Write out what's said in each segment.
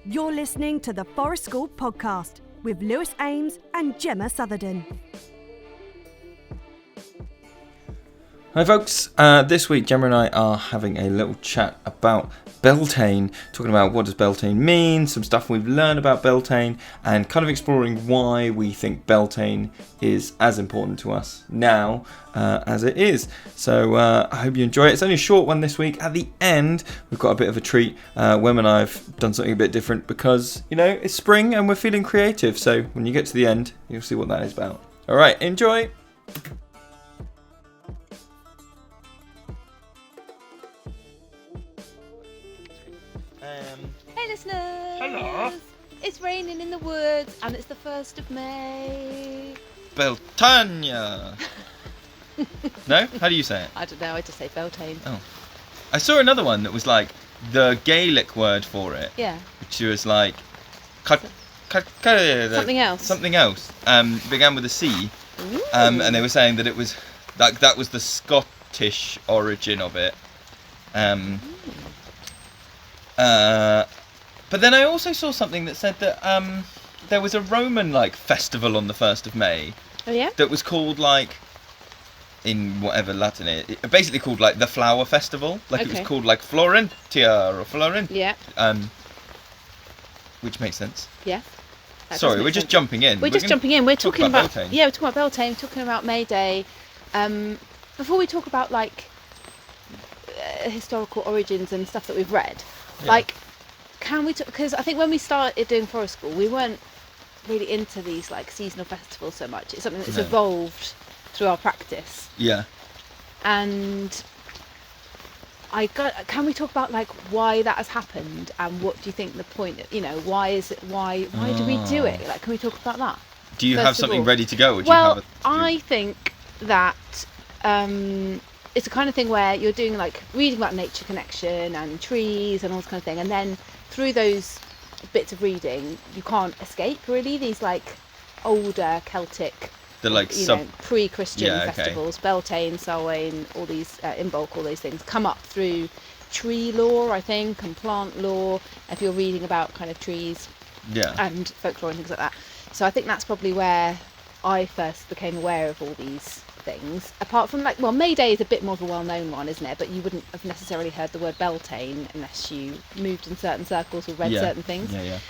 You're listening to the Forest School podcast with Lewis Ames and Gemma Southerden. Hi folks, this week Gemma and I are having a little chat about Beltane, talking about what does Beltane mean, some stuff we've learned about Beltane, and kind of exploring why we think Beltane is as important to us now as it is. So I hope you enjoy it. It's only a short one this week. At the end, we've got a bit of a treat. Wem and I have done something a bit different because, you know, it's spring and we're feeling creative. So when you get to the end, you'll see what that is about. All right, enjoy. Hey listeners! Hello. It's raining in the woods and it's the 1st of May. Beltane. No? How do you say it? I don't know, I just say Beltane. Oh. I saw another one that was like the Gaelic word for it. Yeah. Which was like... Something else. Something else. Began with a C. Ooh. And they were saying that it was... that was the Scottish origin of it. But then I also saw something that said that there was a Roman like festival on the 1st of May. Oh yeah? That was called like, in whatever Latin it basically called like the Flower Festival. Like It Okay. was called like Florentia or Florent. Yeah. Which makes sense. Yeah. That Sorry, does we're make just sense. jumping in. We're just jumping in. We're talk talking about Beltane. Yeah, we're talking about Beltane, we're talking about May Day. Before we talk about like historical origins and stuff that we've read, Yeah. like can we because I think when we started doing Forest School we weren't really into these like seasonal festivals so much. It's something that's No. evolved through our practice. Yeah. And can we talk about like why that has happened and what do you think the point, you know, why do we do it? Like, can we talk about that? Do you First have of something all- ready to go? Or do Well, you have I think that it's the kind of thing where you're doing like reading about nature connection and trees and all this kind of thing, and then through those bits of reading you can't escape really these like older Celtic, the like pre-Christian Yeah, okay. festivals, Beltane, Samhain, all these Imbolc, all those things come up through tree lore, I think, and plant lore. If you're reading about kind of trees Yeah. and folklore and things like that, so I think that's probably where I first became aware of all these things. Apart from like, well, May Day is a bit more of a well-known one, isn't it? But you wouldn't have necessarily heard the word Beltane unless you moved in certain circles or read certain things. Yeah.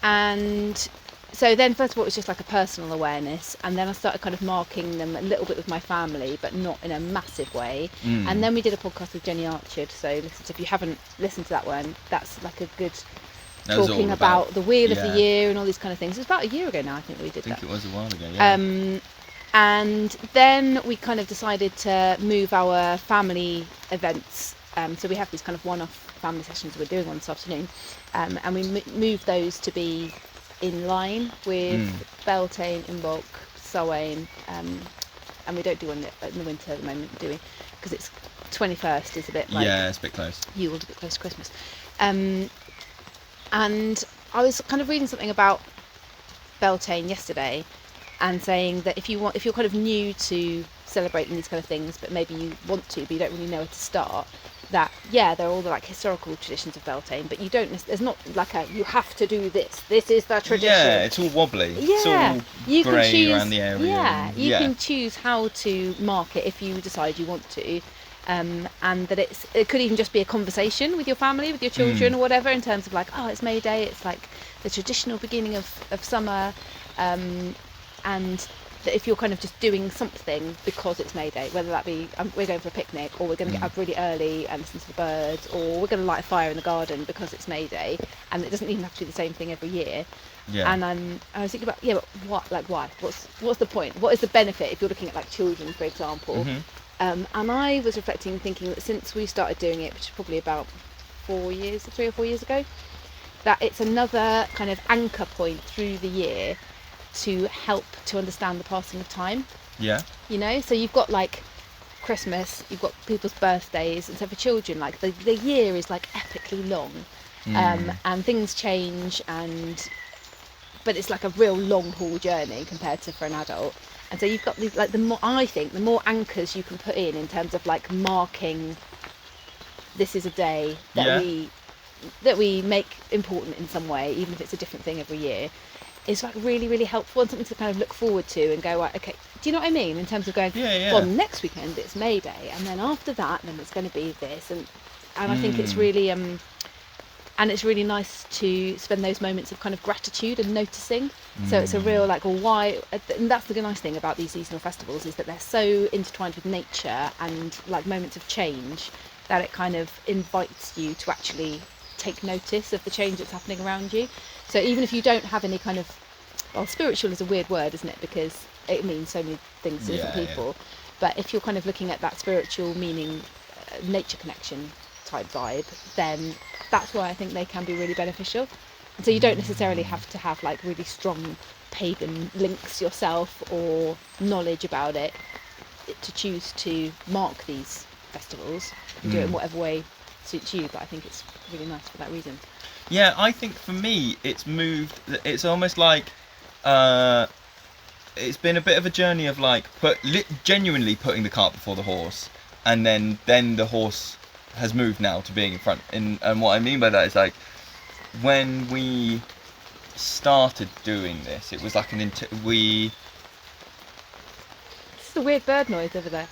And so then first of all it was just like a personal awareness, and then I started kind of marking them a little bit with my family but not in a massive way. And then we did a podcast with Jenny Archard, so if you haven't listened to that one, that's like a good That was talking all about the wheel of yeah. the year and all these kind of things. It was about a year ago now I think that we did I think that. it was a while ago, yeah. And then we kind of decided to move our family events. So we have these kind of one-off family sessions we're doing on this afternoon, and we moved those to be in line with Beltane, Imbolc, Samhain, and we don't do one in the winter at the moment, do we? Because it's 21st is a bit like Yeah, it's a bit close. Yule's a bit close to Christmas. And I was kind of reading something about Beltane yesterday, and saying that if you're kind of new to celebrating these kind of things, but maybe you want to, but you don't really know where to start, that there are all the like historical traditions of Beltane, but you don't. There's not like you have to do this. This is the tradition. Yeah, it's all wobbly. It's all you can grey choose, around the area. Yeah, and- you can choose how to mark it if you decide you want to. And that it could even just be a conversation with your family, with your children or whatever, in terms of like, oh, it's May Day, it's like the traditional beginning of summer, and that if you're kind of just doing something because it's May Day, whether that be we're going for a picnic, or we're going to get up really early and listen to the birds, or we're going to light a fire in the garden because it's May Day, and it doesn't even have to be the same thing every year. Yeah. And I was thinking about, but what, like, why? What's the point? What is the benefit if you're looking at like children, for example? And I was reflecting, thinking that since we started doing it, which is probably about 3 or 4 years ago, that it's another kind of anchor point through the year to help to understand the passing of time. Yeah. You know, so you've got like Christmas, you've got people's birthdays, and so for children, like the year is like epically long, and things change, but it's like a real long haul journey compared to for an adult. And so you've got these, like, the more anchors you can put in terms of like marking, this is a day that we make important in some way, even if it's a different thing every year, is like really, really helpful and something to kind of look forward to and go, right, okay, do you know what I mean? In terms of going, well, next weekend it's May Day, and then after that, then it's going to be this, and I think it's really and it's really nice to spend those moments of kind of gratitude and noticing. So it's a real like, well, why? And that's the nice thing about these seasonal festivals, is that they're so intertwined with nature and like moments of change, that it kind of invites you to actually take notice of the change that's happening around you. So even if you don't have any kind of, well, spiritual is a weird word, isn't it? Because it means so many things to different people. But if you're kind of looking at that spiritual meaning, nature connection type vibe, then that's why I think they can be really beneficial. And so you don't necessarily have to have like really strong pagan links yourself or knowledge about it to choose to mark these festivals and do it in whatever way suits you. But I think it's really nice for that reason. Yeah, I think for me it's almost like it's been a bit of a journey of like genuinely putting the cart before the horse, and then the horse has moved now to being in front. And what I mean by that is like, when we started doing this, it was like This is a weird bird noise over there.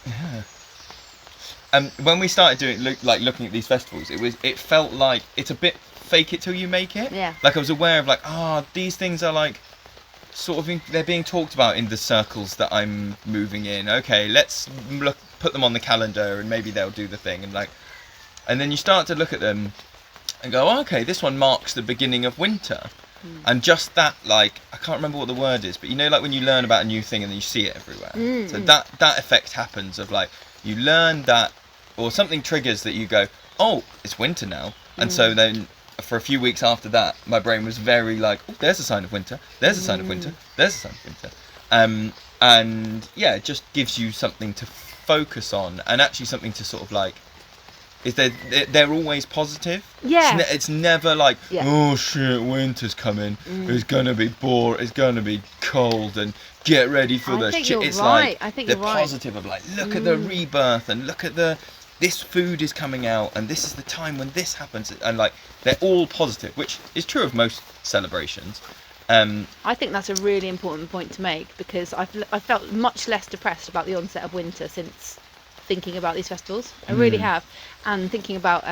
Yeah. When we started doing looking at these festivals, it felt like it's a bit fake it till you make it. Yeah. Like I was aware of like, these things are like sort of they're being talked about in the circles that I'm moving in. Okay, let's put them on the calendar and maybe they'll do the thing, and then you start to look at them and go, okay, this one marks the beginning of winter. And just that, like, I can't remember what the word is, but you know, like when you learn about a new thing and then you see it everywhere. So that effect happens of like, you learn that, or something triggers that you go, oh, it's winter now. And so then for a few weeks after that, my brain was very like, oh, there's a sign of winter, there's a sign of winter, there's a sign of winter. And yeah, it just gives you something to focus on, and actually something to sort of like, is they're always positive. Yeah. It's never like, oh shit, winter's coming, it's gonna be boring, it's gonna be cold, and get ready for the shit. It's right. like, I think they're you're right. positive of like, look at the rebirth, and look at this food is coming out, and this is the time when this happens, and like, they're all positive, which is true of most celebrations. I think that's a really important point to make, because I felt much less depressed about the onset of winter since thinking about these festivals. I really have, and thinking about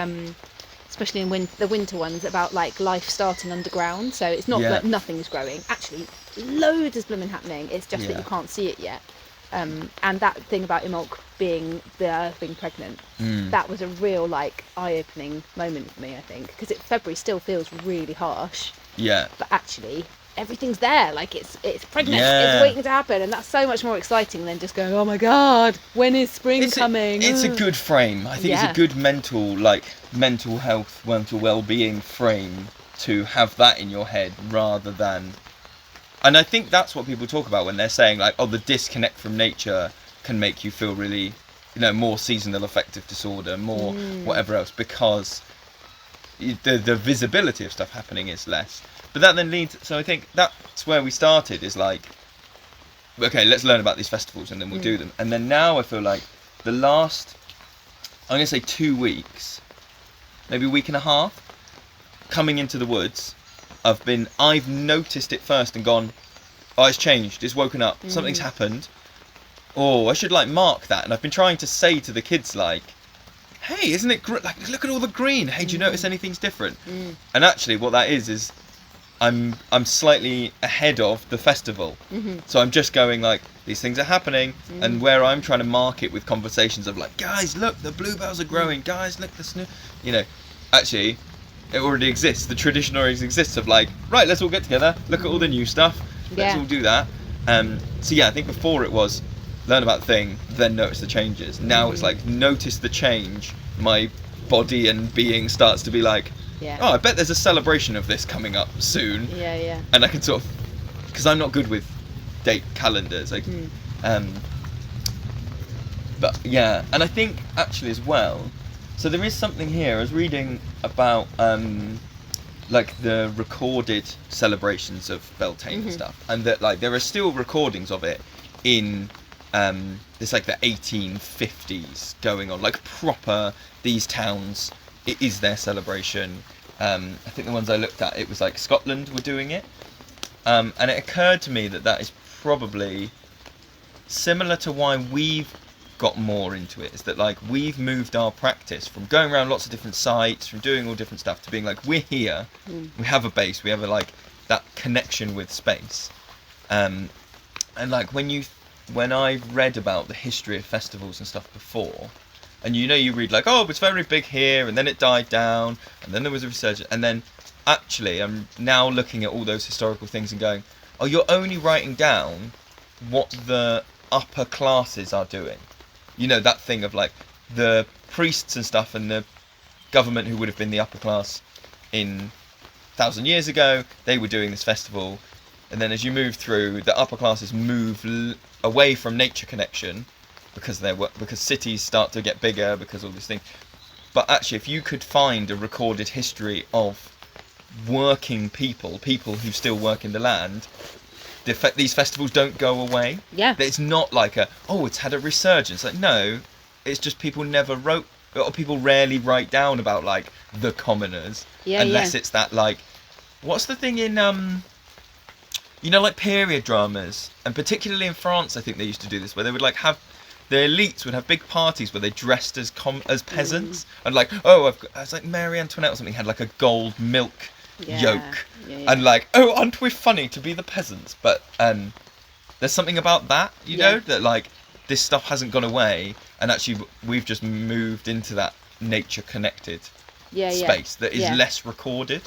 especially in the winter ones, about like life starting underground. So it's not that nothing is growing, actually loads is blooming happening, it's just that you can't see it yet. And that thing about Imbolc being the earth being pregnant, that was a real like eye-opening moment for me, I think, because February still feels really harsh, but actually everything's there, like it's pregnant, it's waiting to happen, and that's so much more exciting than just going, oh my god, when is spring coming? It's a good frame. I think it's a good mental health, mental well-being frame to have that in your head, rather than, and I think that's what people talk about when they're saying like, oh, the disconnect from nature can make you feel really, more seasonal affective disorder, more whatever else, because the visibility of stuff happening is less. But that then leads, so I think that's where we started, is like, okay, let's learn about these festivals and then we'll do them. And then now I feel like the last, I'm going to say 2 weeks, maybe a week and a half, coming into the woods, I've noticed it first and gone, oh, it's changed, it's woken up, something's happened. Oh, I should like mark that. And I've been trying to say to the kids like, hey, isn't it great? Like, look at all the green. Hey, do you notice anything's different? And actually what that is I'm slightly ahead of the festival. So I'm just going like, these things are happening, and where I'm trying to mark it with conversations of like, guys, look, the bluebells are growing, guys, look, the snow, actually it already exists. The tradition already exists of like, right, let's all get together, look at all the new stuff, let's all do that. So yeah, I think before it was learn about the thing, then notice the changes. Now it's like, notice the change, my body and being starts to be like, oh, I bet there's a celebration of this coming up soon. And I can sort of, because I'm not good with date calendars, like, but yeah, and I think actually as well, so there is something here, I was reading about like the recorded celebrations of Beltane and stuff, and that like there are still recordings of it in it's like the 1850s going on, like proper, these towns, it is their celebration. I think the ones I looked at, it was like Scotland were doing it. And it occurred to me that is probably similar to why we've got more into it, is that like we've moved our practice from going around lots of different sites, from doing all different stuff, to being like, we're here, we have a base, we have a like that connection with space. And like when I've read about the history of festivals and stuff before, and you read like, oh, it was very big here, and then it died down, and then there was a resurgence, and then actually I'm now looking at all those historical things and going, oh, you're only writing down what the upper classes are doing. You know, that thing of like the priests and stuff and the government who would have been the upper class in 1,000 years ago, they were doing this festival. And then as you move through, the upper classes move away from nature connection because cities start to get bigger, because all these things. But actually, if you could find a recorded history of working people who still work in the land, these festivals don't go away. Yeah. It's not like it's had a resurgence. Like, no, it's just people never wrote, or people rarely write down about like the commoners, unless it's that like, what's the thing in like period dramas, and particularly in France, I think they used to do this, where they would like have the elites would have big parties where they dressed as peasants, and like, I was like Marie Antoinette or something had like a gold milk yoke, and like, aren't we funny to be the peasants? But there's something about that, you know, that like this stuff hasn't gone away, and actually we've just moved into that nature connected space that is less recorded.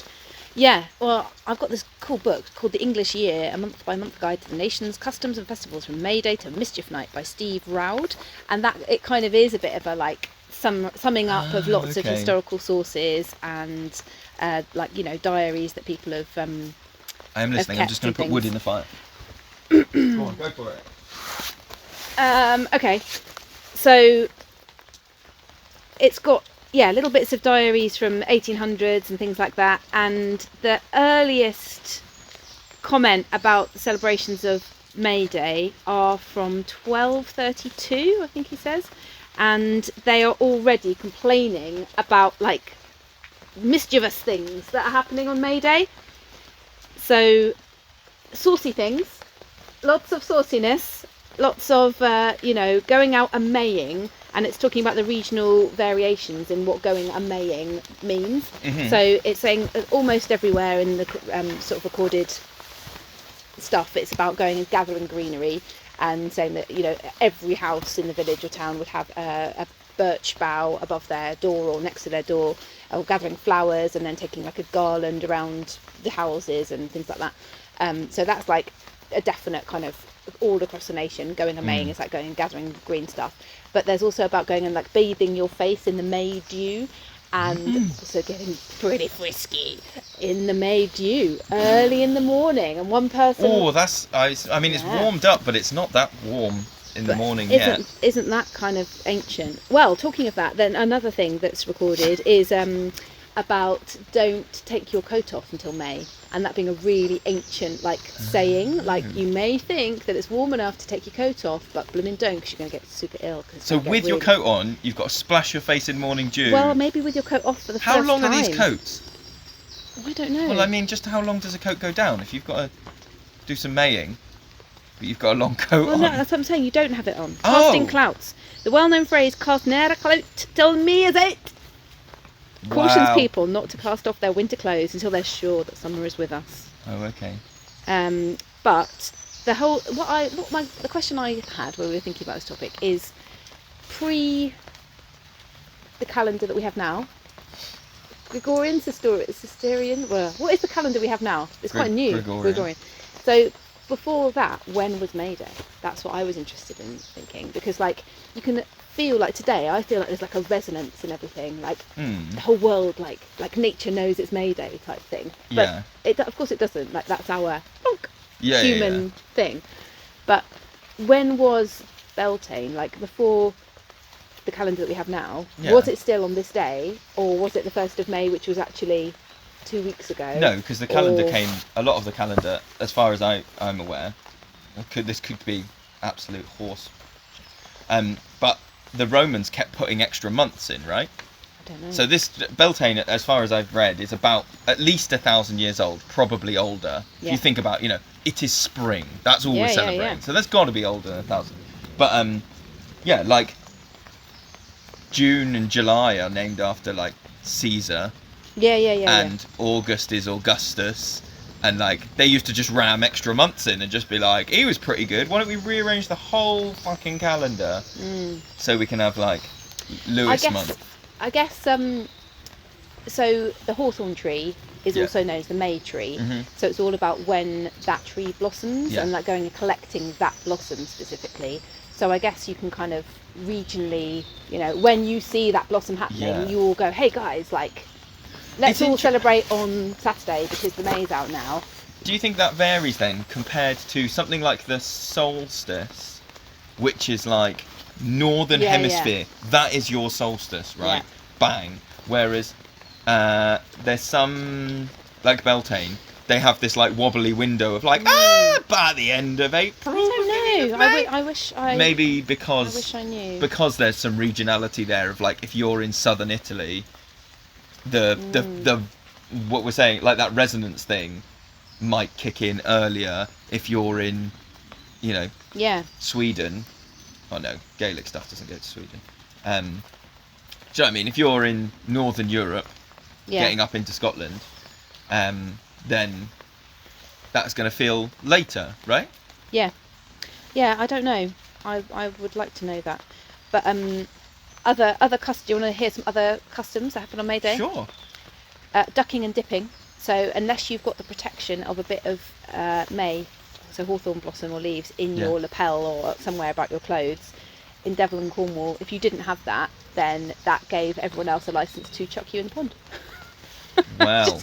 Yeah, well, I've got this cool book called The English Year, a month-by-month guide to the nation's customs and festivals from May Day to Mischief Night by Steve Roud, and that it kind of is a bit of a like summing up of lots of historical sources and diaries that people have. I am listening. I'm just going to put wood in the fire. Come on, go for it. Okay, so it's got little bits of diaries from 1800s and things like that, and the earliest comment about the celebrations of May Day are from 1232, I think he says, and they are already complaining about like mischievous things that are happening on May Day. So saucy things, lots of sauciness, lots of going out and maying. And it's talking about the regional variations in what going a maying means. Mm-hmm. So it's saying almost everywhere in the sort of recorded stuff, it's about going and gathering greenery, and saying that every house in the village or town would have a birch bough above their door or next to their door, or gathering flowers and then taking like a garland around the houses and things like that. So that's like a definite kind of all across the nation. Going and maying is like going and gathering green stuff. But there's also about going and like bathing your face in the May dew, and also getting pretty frisky in the May dew early in the morning. And one person. Oh, it's warmed up, but it's not that warm in the morning yet. Isn't that kind of ancient? Well, talking of that, then another thing that's recorded is about don't take your coat off until May, and that being a really ancient saying. Like, you may think that it's warm enough to take your coat off, but blooming don't, because you're going to get super ill. So with your coat on, you've got to splash your face in morning dew. Well, maybe with your coat off for the first time. How long are these coats? I don't know. Well, I mean, just how long does a coat go down? If you've got to do some maying, but you've got a long coat on. Well, no, that's what I'm saying. You don't have it on. Casting clouts. The well-known phrase, cast ne'er a clout till me is it, cautions people not to cast off their winter clothes until they're sure that summer is with us. Oh, okay. But the question I had when we were thinking about this topic is pre the calendar that we have now. Gregorian, Cistercian. Well, what is the calendar we have now? It's quite new. Gregorian. So before that, when was May Day? That's what I was interested in thinking, because you can feel like today, I feel like there's a resonance in everything, the whole world, like nature knows it's May Day type thing. But of course it doesn't. That's our human thing. But when was Beltane? Before the calendar that we have now, was it still on this day, or was it the 1st of May, which was actually 2 weeks ago? No, because the calendar a lot of the calendar, as far as I'm aware, this could be absolute horse But the Romans kept putting extra months in, right? I don't know. So this Beltane, as far as I've read, is about at least 1,000 years old, probably older. If you think about, it is spring. That's all we're celebrating. So that's got to be older than 1,000. But like June and July are named after like Caesar. And August is Augustus. And like they used to just ram extra months in and just be like, he was pretty good. Why don't we rearrange the whole fucking calendar so we can have like Lewis month? I guess so the hawthorn tree is also known as the May tree. So it's all about when that tree blossoms and like going and collecting that blossom specifically. So I guess you can kind of regionally, when you see that blossom happening, you all go, hey guys, like let's all celebrate on Saturday because the May's out now. Do you think that varies then compared to something like the solstice, which is like northern hemisphere? That is your solstice, right? Bang. Whereas there's some, like Beltane, they have this like wobbly window of like by the end of April. I don't know. I wish I maybe because I wish I knew. Because there's some regionality there of like if you're in southern Italy, the what we're saying, like that resonance thing might kick in earlier if you're in Sweden. Oh no, Gaelic stuff doesn't go to Sweden. Do you know what I mean? If you're in Northern Europe, getting up into Scotland, then that's going to feel later, right? Yeah, I don't know. I would like to know that. But other customs. Do you want to hear some other customs that happen on May Day? Sure. Ducking and dipping. So unless you've got the protection of a bit of May, so hawthorn blossom or leaves in your lapel or somewhere about your clothes, in Devon and Cornwall, if you didn't have that, then that gave everyone else a license to chuck you in the pond. Wow.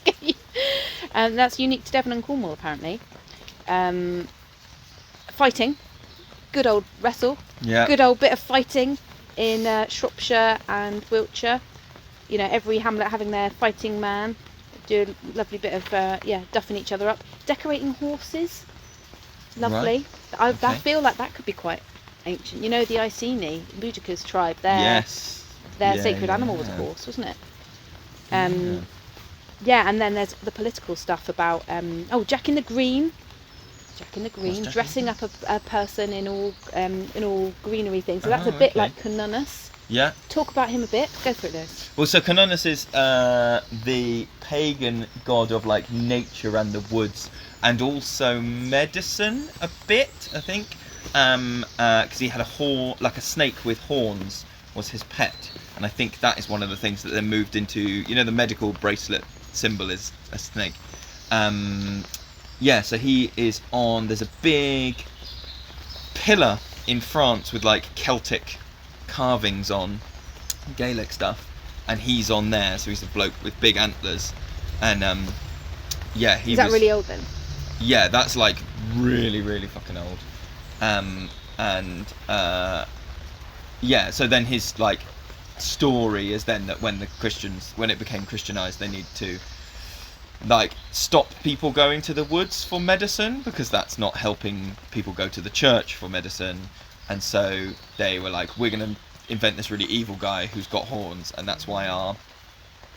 And that's unique to Devon and Cornwall apparently. Fighting, good old wrestle, good old bit of fighting in Shropshire and Wiltshire. Every hamlet having their fighting man, do a lovely bit of duffing each other up, decorating horses, lovely. Right. I feel like that could be quite ancient. The Iceni, Boudicca's tribe, their sacred animal was a horse, wasn't it? And then there's the political stuff about Jack in the Green, dressing up a person in all greenery things. So that's a bit like Canunus. Yeah. Talk about him a bit. Go for it, Lewis. Well, so Canunus is the pagan god of like nature and the woods, and also medicine a bit, I think, because he had a snake with horns was his pet, and I think that is one of the things that then moved into the medical bracelet symbol is a snake. So he is on. There's a big pillar in France with like Celtic carvings on, Gaelic stuff, and he's on there. So he's a bloke with big antlers, and is that really old then? Yeah, that's like really, really fucking old. So then his like story is then that when it became Christianized, they need to like stop people going to the woods for medicine because that's not helping people go to the church for medicine, and so they were like, we're going to invent this really evil guy who's got horns, and that's why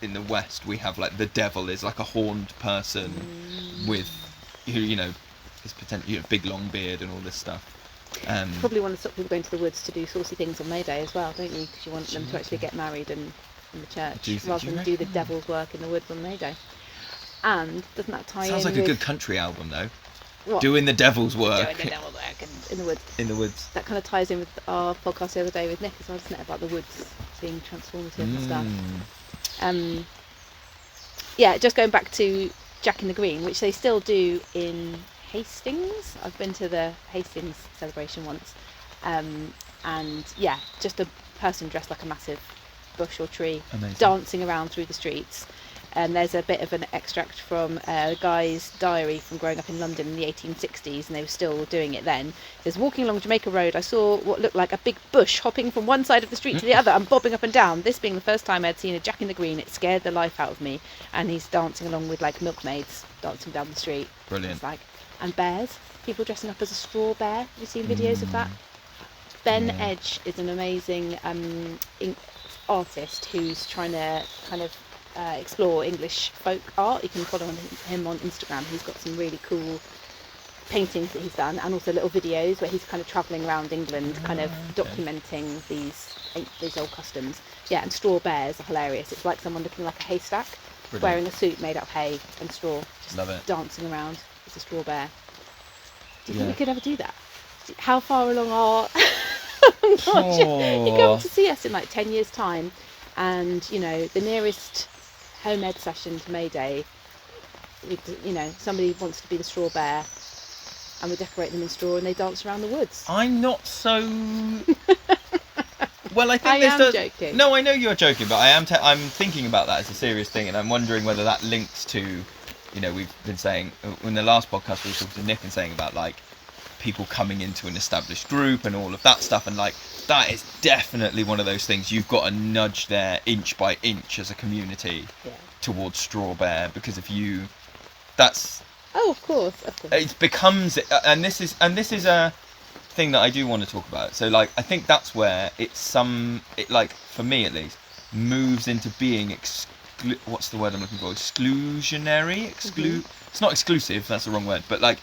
in the West we have like the devil is like a horned person with his potential big long beard and all this stuff. Probably want to stop people going to the woods to do saucy things on May Day as well, don't you? Because you want them to actually get married in the church rather than do the devil's work in the woods on May Day. And doesn't that tie in? Sounds like a good country album though. What? Doing the devil's work. Doing the devil's work in the woods. In the woods. That kind of ties in with our podcast the other day with Nick as well, doesn't it? About the woods being transformative and stuff. Just going back to Jack in the Green, which they still do in Hastings. I've been to the Hastings celebration once, just a person dressed like a massive bush or tree. Amazing. Dancing around through the streets. And there's a bit of an extract from a guy's diary from growing up in London in the 1860s, and they were still doing it then. It says, walking along Jamaica Road, I saw what looked like a big bush hopping from one side of the street to the other and bobbing up and down. This being the first time I'd seen a Jack in the Green, it scared the life out of me. And he's dancing along with like milkmaids dancing down the street. Brilliant. It's like, and bears, people dressing up as a straw bear. Have you seen videos of that? Ben Edge is an amazing artist who's trying to kind of explore English folk art. You can follow him on Instagram. He's got some really cool paintings that he's done, and also little videos where he's kind of travelling around England, kind of documenting these old customs. Yeah, and straw bears are hilarious. It's like someone looking like a haystack, wearing a suit made out of hay and straw, just dancing around as a straw bear. Do you think we could ever do that? How far along are you come to see us in like 10 years time, and the nearest home ed session to May Day, somebody wants to be the straw bear and we decorate them in straw and they dance around the woods. I'm not so well, I think I am joking. No, I know you're joking, but I'm thinking about that as a serious thing, and I'm wondering whether that links to, we've been saying in the last podcast we were talking to Nick and saying about like people coming into an established group and all of that stuff, and like that is definitely one of those things you've got to nudge there inch by inch as a community towards straw bear, because of course it becomes, and this is a thing that I do want to talk about. So like I think that's where it like for me at least moves into being what's the word I'm looking for, exclusionary. It's not exclusive, that's the wrong word, but like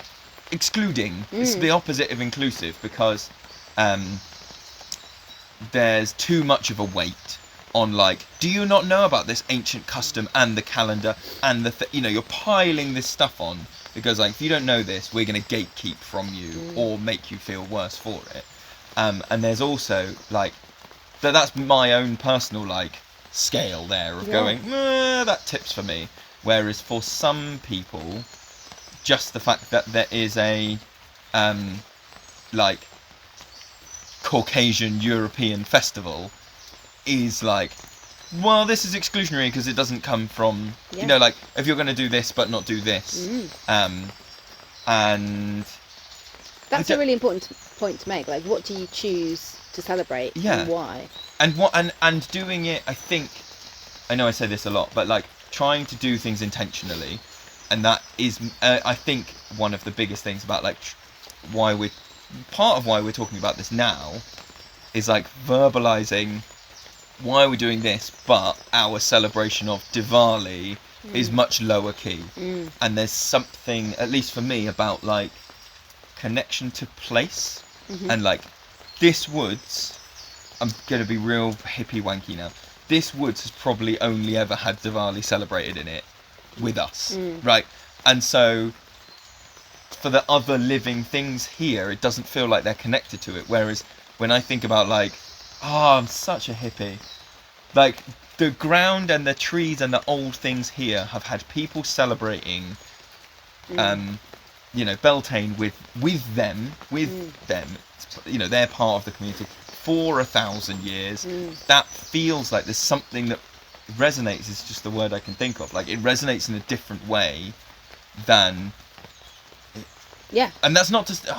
excluding. It's the opposite of inclusive, because there's too much of a weight on like, do you not know about this ancient custom and the calendar and you're piling this stuff on, because like if you don't know this, we're going to gatekeep from you or make you feel worse for it. And there's also like that's my own personal like scale there of going that tips for me, whereas for some people just the fact that there is a like Caucasian European festival is like, well, this is exclusionary because it doesn't come from like if you're going to do this but not do this. And that's a really important point to make. Like, what do you choose to celebrate and why? And doing it, I think, I know I say this a lot, but like trying to do things intentionally, and that is I think one of the biggest things about like why we're talking about this now is like verbalizing why we're doing this, but our celebration of Diwali is much lower key. And there's something, at least for me, about like connection to place. And like this woods, I'm gonna be real hippie wanky now, this woods has probably only ever had Diwali celebrated in it with us, right? And so for the other living things here, it doesn't feel like they're connected to it. Whereas when I think about like, I'm such a hippie, like the ground and the trees and the old things here have had people celebrating Beltane with them, they're part of the community for 1,000 years. That feels like there's something that resonates, is just the word I can think of. Like it resonates in a different way than and that's not just no,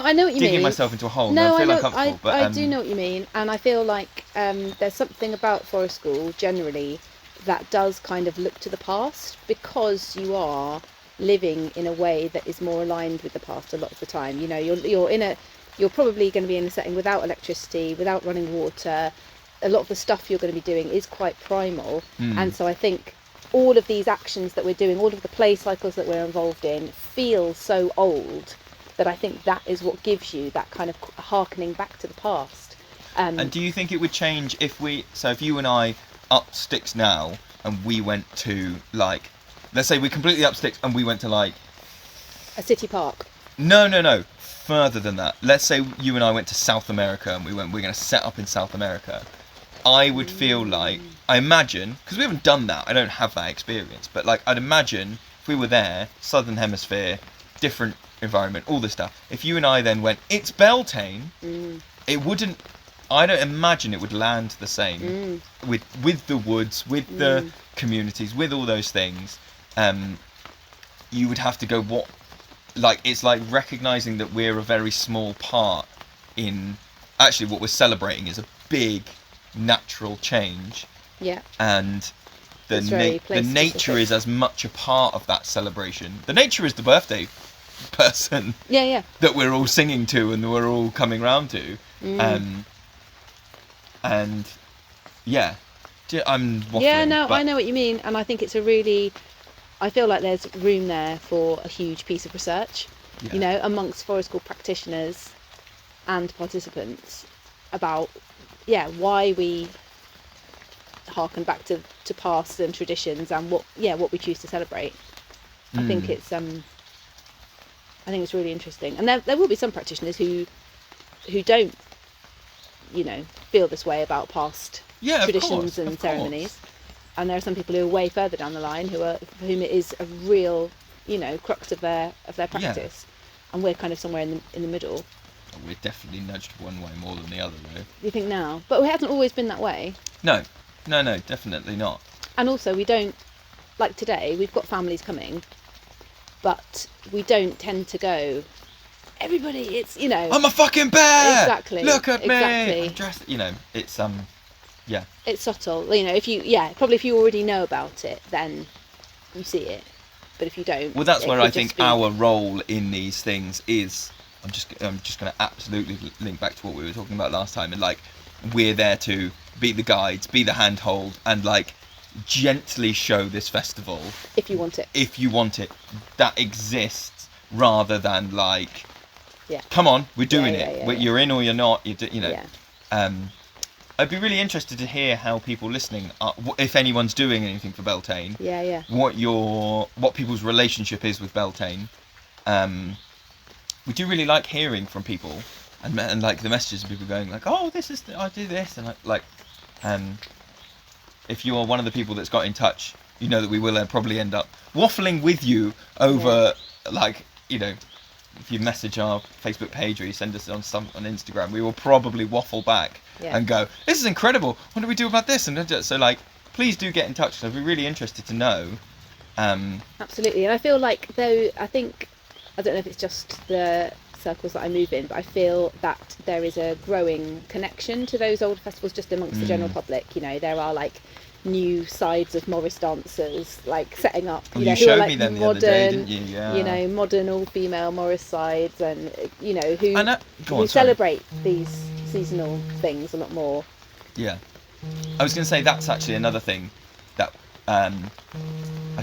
I know what you digging mean. myself into a hole. No, I feel I know, uncomfortable, but I do know what you mean, and I feel like there's something about Forest School generally that does kind of look to the past, because you are living in a way that is more aligned with the past a lot of the time. You're probably going to be in a setting without electricity, without running water. A lot of the stuff you're going to be doing is quite primal, and so I think all of these actions that we're doing, all of the play cycles that we're involved in, feel so old that I think that is what gives you that kind of harkening back to the past. And do you think it would change if you and I up sticks now and we went to like, let's say we completely up sticks and we went to like a city park? No, further than that. Let's say you and I went to South America and we're going to set up in South America. I would feel like, I imagine, because we haven't done that, I don't have that experience, but like I'd imagine if we were there, Southern Hemisphere, different environment, all this stuff, if you and I then went, it's Beltane, it wouldn't, I don't imagine it would land the same with the woods, with the communities, with all those things. You would have to go, it's like recognising that we're a very small part in, actually what we're celebrating is a big natural change, and the nature is as much a part of that celebration. The nature is the birthday person that we're all singing to and we're all coming round to, And yeah, I'm waffling. Yeah, no, but I know what you mean, and I think it's I feel like there's room there for a huge piece of research, amongst forest school practitioners and participants about, why we harken back to past and traditions and what we choose to celebrate. I think it's really interesting, and there will be some practitioners who don't, feel this way about past traditions and ceremonies, and there are some people who are way further down the line for whom it is a real, crux of their practice, and we're kind of somewhere in the middle. We're definitely nudged one way more than the other, though. You think now? But it hasn't always been that way. No, definitely not. And also, we don't, like today, we've got families coming, but we don't tend to go, everybody, it's, I'm a fucking bear! Exactly. Look at me! Exactly. I'm dressed, it's, yeah. It's subtle. If you already know about it, then you see it. But if you don't... Well, that's where I think our role in these things is... I'm just going to absolutely link back to what we were talking about last time, and we're there to be the guides, be the handhold, and gently show this festival if you want it that exists, rather than come on, we're doing it. You're in or you're not. I'd be really interested to hear how people listening are, if anyone's doing anything for Beltane. What people's relationship is with Beltane. We do really like hearing from people, and the messages of people going oh, I do this, and if you are one of the people that's got in touch, you know that we will probably end up waffling with you over if you message our Facebook page or you send us on Instagram, we will probably waffle back and go, this is incredible, what do we do about this? And so please do get in touch, because I'd be really interested to know. Absolutely. And I feel I don't know if it's just the circles that I move in, but I feel that there is a growing connection to those older festivals just amongst the general public. There are new sides of Morris dancers setting up, you who are me them modern, the other day, didn't you? Yeah. Modern all-female Morris sides, and who sorry. celebrate these seasonal things a lot more. Yeah, I was going to say that's actually another thing that I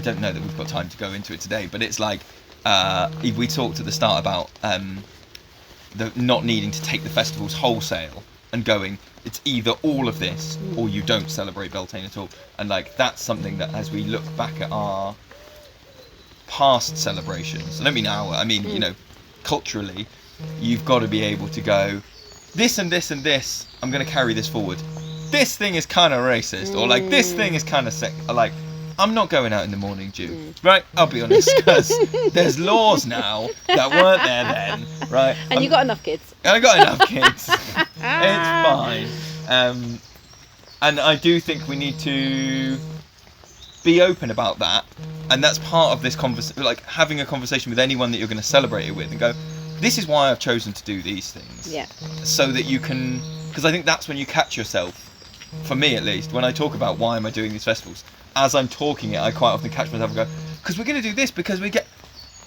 don't know that we've got time to go into it today, but it's we talked at the start about the not needing to take the festivals wholesale and going, it's either all of this or you don't celebrate Beltane at all. And that's something that, as we look back at our past celebrations, I don't mean our, I mean culturally, you've got to be able to go, this and this and this, I'm going to carry this forward. This thing is kind of racist, or this thing is kind of sick. I'm not going out in the morning dew, right? I'll be honest, because there's laws now that weren't there then, right? And you got enough kids. I got enough kids. It's fine. And I do think we need to be open about that, and that's part of this conversation. Having a conversation with anyone that you're going to celebrate it with, and go, this is why I've chosen to do these things. Yeah. So that you can, because I think that's when you catch yourself. For me, at least, when I talk about why am I doing these festivals. As I'm talking it, I quite often catch myself and go, because we're going to do this, because we get...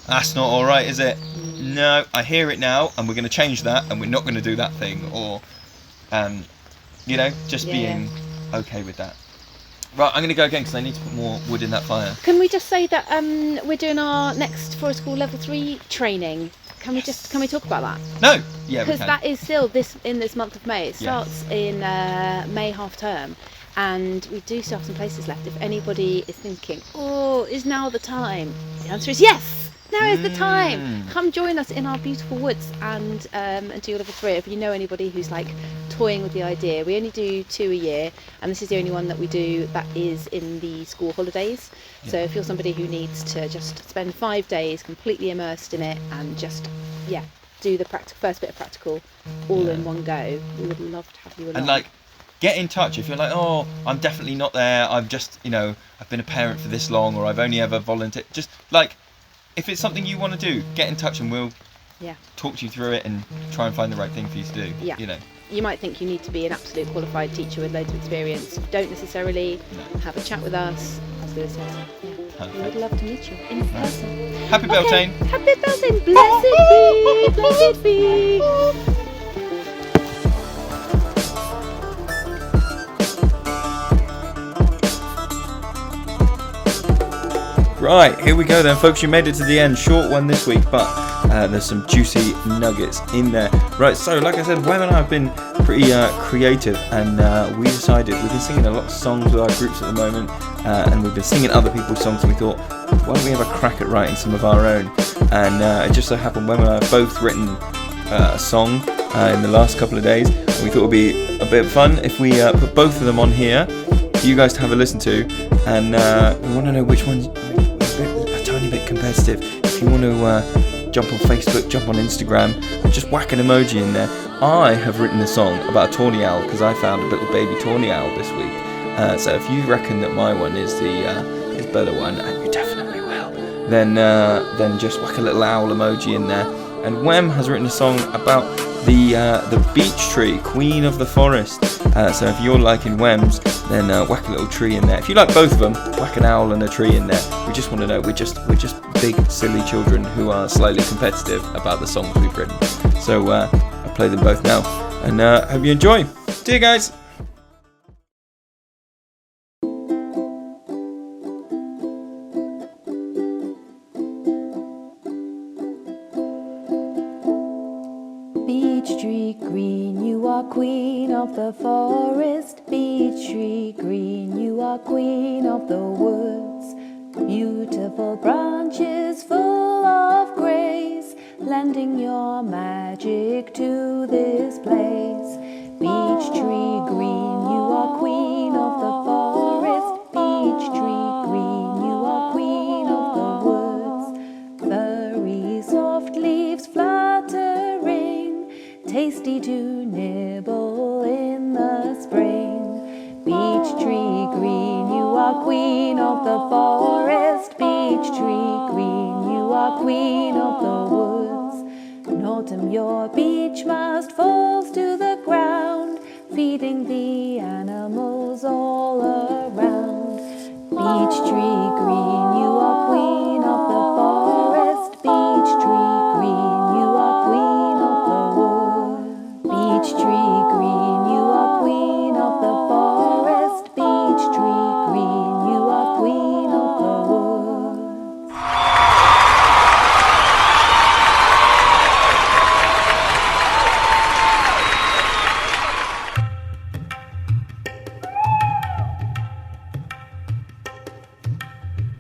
That's not all right, is it? No, I hear it now, and we're going to change that, and we're not going to do that thing. Or, being okay with that. Right, I'm going to go again, because I need to put more wood in that fire. Can we just say that we're doing our next Forest School Level 3 training? Can we talk about that? No, yeah, because that is still in this month of May. It starts in May half term. And we do still have some places left. If anybody is thinking, is now the time? The answer is yes! Now is the time! Come join us in our beautiful woods and do your level 3. If you know anybody who's toying with the idea, we only do 2 a year, and this is the only one that we do that is in the school holidays. Yeah. So if you're somebody who needs to just spend 5 days completely immersed in it and just, do the first bit of practical all in one go, we would love to have you along. And get in touch if you're I'm definitely not there, I've just, I've been a parent for this long, or I've only ever volunteered. Just if it's something you want to do, get in touch and we'll talk you through it and try and find the right thing for you to do. You might think you need to be an absolute qualified teacher with loads of experience. Don't necessarily. Have a chat with us, as Lewis says. We would love to meet you in person. Happy Beltane. Happy Beltane. Blessed be, blessed be. Right, here we go then, folks. You made it to the end. Short one this week, but there's some juicy nuggets in there. Right, so like I said, Wem and I have been pretty creative, and we decided we've been singing a lot of songs with our groups at the moment, and we've been singing other people's songs, and we thought, why don't we have a crack at writing some of our own? And it just so happened Wem and I have both written a song in the last couple of days, and we thought it would be a bit of fun if we put both of them on here for you guys to have a listen to, and we want to know which one's a tiny bit competitive. If you want to jump on Facebook, jump on Instagram, and just whack an emoji in there. I have written a song about a tawny owl because I found a little baby tawny owl this week. So if you reckon that my one is the better one, and you definitely will, then just whack a little owl emoji in there. And Wem has written a song about the beech tree, queen of the forest. So if you're liking Wem's, then whack a little tree in there. If you like both of them, whack an owl and a tree in there. We just want to know. We're just big silly children who are slightly competitive about the songs we've written. So I'll play them both now, and hope you enjoy. See you guys. Beech tree green, you are queen of the forest. Beech tree green, you are queen of the woods. Beautiful branches full of grace, lending your magic to this place. Beech tree green, you are queen of the forest. Beech tree green, you are queen of the woods. Furry soft leaves fluttering, tasty to nibble in the spring. Beech tree green, you are queen of the forest. Beech tree green, you are queen of the woods. In autumn your beech must falls to the ground, feeding the animals all around. Beech tree green, you are queen of the forest. Beech tree green, you are queen of the woods. Beech tree green, you are queen of the forest. Beech tree green, you are queen of the woods.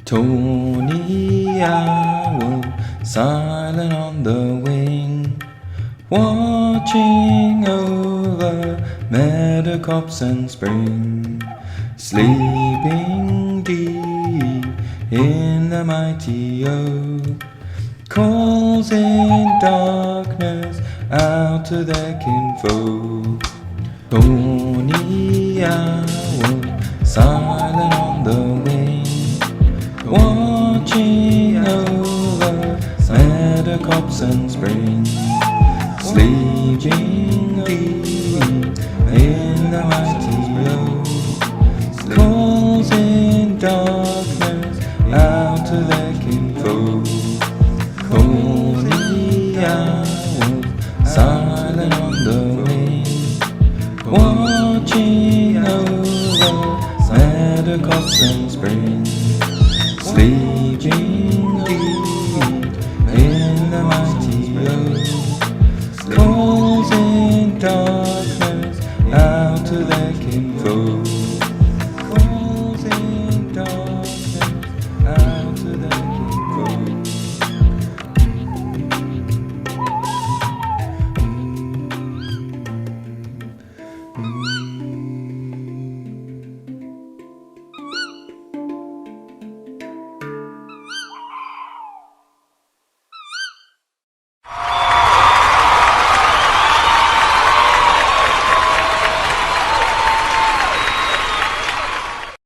Tawny owl, silent on the wing, watching over meadowcops and spring, sleeping deep in the mighty oak, calls in darkness out to their kinfolk. Tawny owl, silent on the wing, watching over meadowcops and spring, sleeping deep in the mighty oak, calls in darkness out to their kinfolk. Tawny owl, silent on the wing, watching over meadowcops and spring, sleeping deep in the mighty oak, calls in darkness out to their kinfolk.